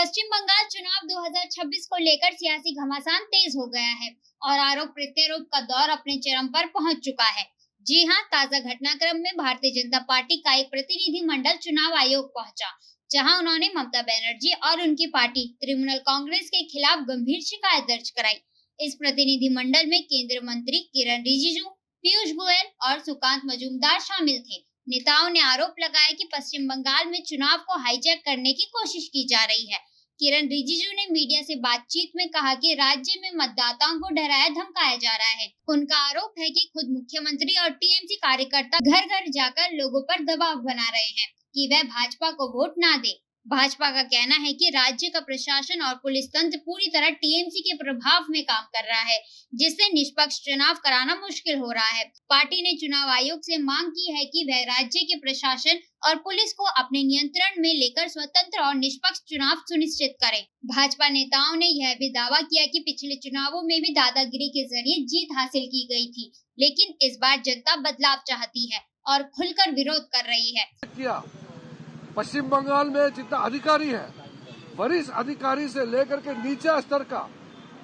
पश्चिम बंगाल चुनाव 2026 को लेकर सियासी घमासान तेज हो गया है और आरोप प्रत्यारोप का दौर अपने चरम पर पहुंच चुका है। जी हां, ताजा घटनाक्रम में भारतीय जनता पार्टी का एक प्रतिनिधि मंडल चुनाव आयोग पहुंचा, जहां उन्होंने ममता बनर्जी और उनकी पार्टी तृणमूल कांग्रेस के खिलाफ गंभीर शिकायत दर्ज कराई। इस प्रतिनिधि मंडल में केंद्रीय मंत्री किरण रिजिजू, पीयूष गोयल और सुकांत मजूमदार शामिल थे। नेताओं ने आरोप लगाया कि पश्चिम बंगाल में चुनाव को हाईजैक करने की कोशिश की जा रही है। किरण रिजिजू ने मीडिया से बातचीत में कहा कि राज्य में मतदाताओं को डराया धमकाया जा रहा है। उनका आरोप है कि खुद मुख्यमंत्री और टीएमसी कार्यकर्ता घर घर जाकर लोगों पर दबाव बना रहे हैं कि वह भाजपा को वोट ना दे। भाजपा का कहना है कि राज्य का प्रशासन और पुलिस तंत्र पूरी तरह टीएमसी के प्रभाव में काम कर रहा है, जिससे निष्पक्ष चुनाव कराना मुश्किल हो रहा है। पार्टी ने चुनाव आयोग से मांग की है कि वह राज्य के प्रशासन और पुलिस को अपने नियंत्रण में लेकर स्वतंत्र और निष्पक्ष चुनाव सुनिश्चित करे। भाजपा नेताओं ने यह भी दावा किया कि पिछले चुनावों में भी दादागिरी के जरिए जीत हासिल की गई थी, लेकिन इस बार जनता बदलाव चाहती है और खुलकर विरोध कर रही है। पश्चिम बंगाल में जितना अधिकारी है, वरिष्ठ अधिकारी से लेकर के नीचे स्तर का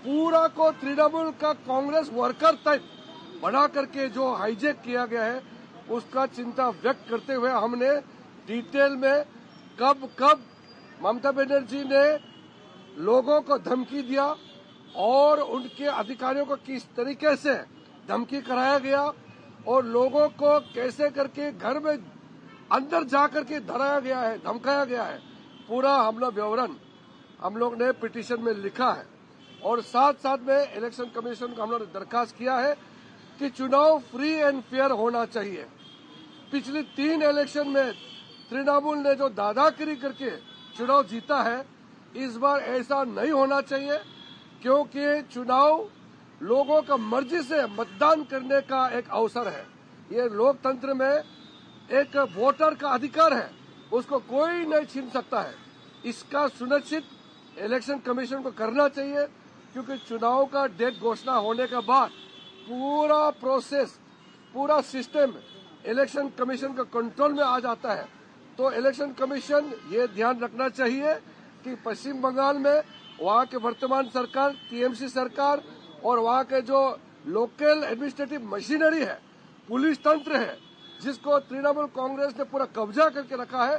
पूरा को तृणमूल का कांग्रेस वर्कर तक बना करके जो हाईजैक किया गया है, उसका चिंता व्यक्त करते हुए हमने डिटेल में कब ममता बनर्जी ने लोगों को धमकी दिया और उनके अधिकारियों को किस तरीके से धमकी कराया गया और लोगों को कैसे करके घर में अंदर जाकर के धराया गया है, धमकाया गया है, पूरा हम लोग विवरण हम लोग ने पिटीशन में लिखा है। और साथ साथ में इलेक्शन कमीशन को हम लोग ने दरखास्त किया है कि चुनाव फ्री एंड फेयर होना चाहिए। पिछले 3 इलेक्शन में तृणमूल ने जो दादागिरी करके चुनाव जीता है, इस बार ऐसा नहीं होना चाहिए, क्योंकि चुनाव लोगों का मर्जी से मतदान करने का एक अवसर है। ये लोकतंत्र में एक वोटर का अधिकार है, उसको कोई नहीं छीन सकता है। इसका सुनिश्चित इलेक्शन कमीशन को करना चाहिए, क्योंकि चुनाव का डेट घोषणा होने के बाद पूरा प्रोसेस, पूरा सिस्टम इलेक्शन कमीशन के कंट्रोल में आ जाता है। तो इलेक्शन कमीशन ये ध्यान रखना चाहिए कि पश्चिम बंगाल में वहाँ के वर्तमान सरकार, टीएमसी सरकार और वहाँ के जो लोकल एडमिनिस्ट्रेटिव मशीनरी है, पुलिस तंत्र है, जिसको तृणमूल कांग्रेस ने पूरा कब्जा करके रखा है,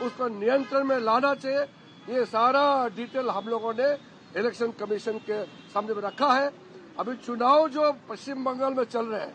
उसको नियंत्रण में लाना चाहिए। ये सारा डिटेल हम लोगों ने इलेक्शन कमीशन के सामने में रखा है। अभी चुनाव जो पश्चिम बंगाल में चल रहे हैं,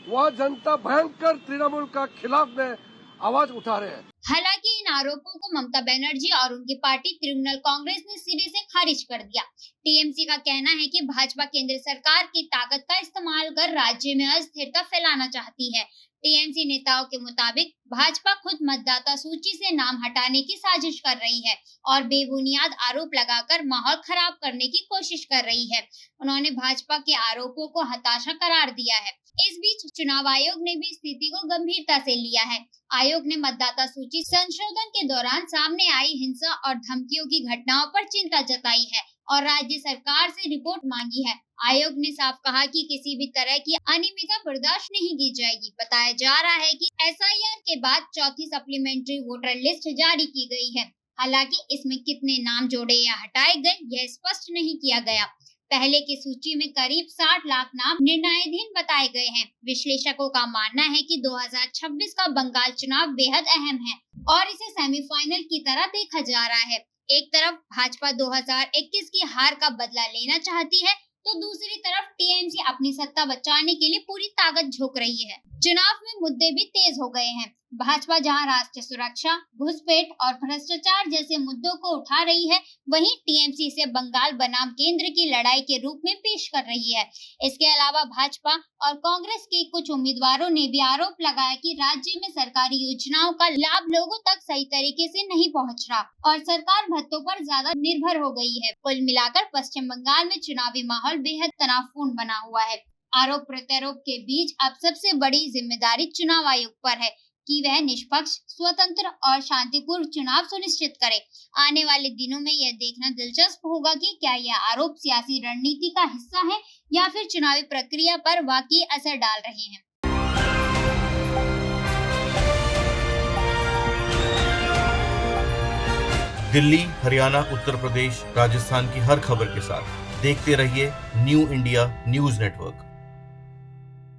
वह जनता भयंकर तृणमूल का खिलाफ में आवाज उठा रहे हैं। हालांकि इन आरोपों को ममता बनर्जी और उनकी पार्टी तृणमूल कांग्रेस ने सिरे से खारिज कर दिया। टीएमसी का कहना है कि भाजपा केंद्र सरकार की ताकत का इस्तेमाल कर राज्य में अस्थिरता फैलाना चाहती है। टीएमसी नेताओं के मुताबिक भाजपा खुद मतदाता सूची से नाम हटाने की साजिश कर रही है और बेबुनियाद आरोप लगाकर माहौल खराब करने की कोशिश कर रही है। उन्होंने भाजपा के आरोपों को हताशा करार दिया है। इस बीच चुनाव आयोग ने भी स्थिति को गंभीरता से लिया है। आयोग ने मतदाता सूची संशोधन के दौरान सामने आई हिंसा और धमकियों की घटनाओं पर चिंता जताई है और राज्य सरकार से रिपोर्ट मांगी है। आयोग ने साफ कहा कि किसी भी तरह की अनियमितता बर्दाश्त नहीं की जाएगी। बताया जा रहा है कि एसआईआर के बाद चौथी सप्लीमेंट्री वोटर लिस्ट जारी की गई है। हालांकि इसमें कितने नाम जोड़े या हटाए गए, यह स्पष्ट नहीं किया गया। पहले की सूची में करीब 60 लाख नाम निर्णयाधीन बताए गए हैं। विश्लेषकों का मानना है कि 2026 का बंगाल चुनाव बेहद अहम है और इसे सेमीफाइनल की तरह देखा जा रहा है। एक तरफ भाजपा 2021 की हार का बदला लेना चाहती है, तो दूसरी तरफ टीएमसी अपनी सत्ता बचाने के लिए पूरी ताकत झोंक रही है। चुनाव में मुद्दे भी तेज हो गए हैं। भाजपा जहां राष्ट्रीय सुरक्षा, घुसपैठ और भ्रष्टाचार जैसे मुद्दों को उठा रही है, वहीं टीएमसी इसे बंगाल बनाम केंद्र की लड़ाई के रूप में पेश कर रही है। इसके अलावा भाजपा और कांग्रेस के कुछ उम्मीदवारों ने भी आरोप लगाया कि राज्य में सरकारी योजनाओं का लाभ लोगों तक सही तरीके से नहीं पहुंच रहा और सरकार भत्तों पर ज्यादा निर्भर हो गई है। कुल मिलाकर पश्चिम बंगाल में चुनावी माहौल बेहद तनावपूर्ण बना हुआ है। आरोप प्रत्यारोप के बीच अब सबसे बड़ी जिम्मेदारी चुनाव आयोग पर है कि वह निष्पक्ष, स्वतंत्र और शांतिपूर्ण चुनाव सुनिश्चित करे। आने वाले दिनों में यह देखना दिलचस्प होगा कि क्या यह आरोप सियासी रणनीति का हिस्सा है या फिर चुनावी प्रक्रिया पर वाकई असर डाल रहे हैं। दिल्ली, हरियाणा, उत्तर प्रदेश, राजस्थान की हर खबर के साथ देखते रहिए न्यू इंडिया न्यूज नेटवर्क।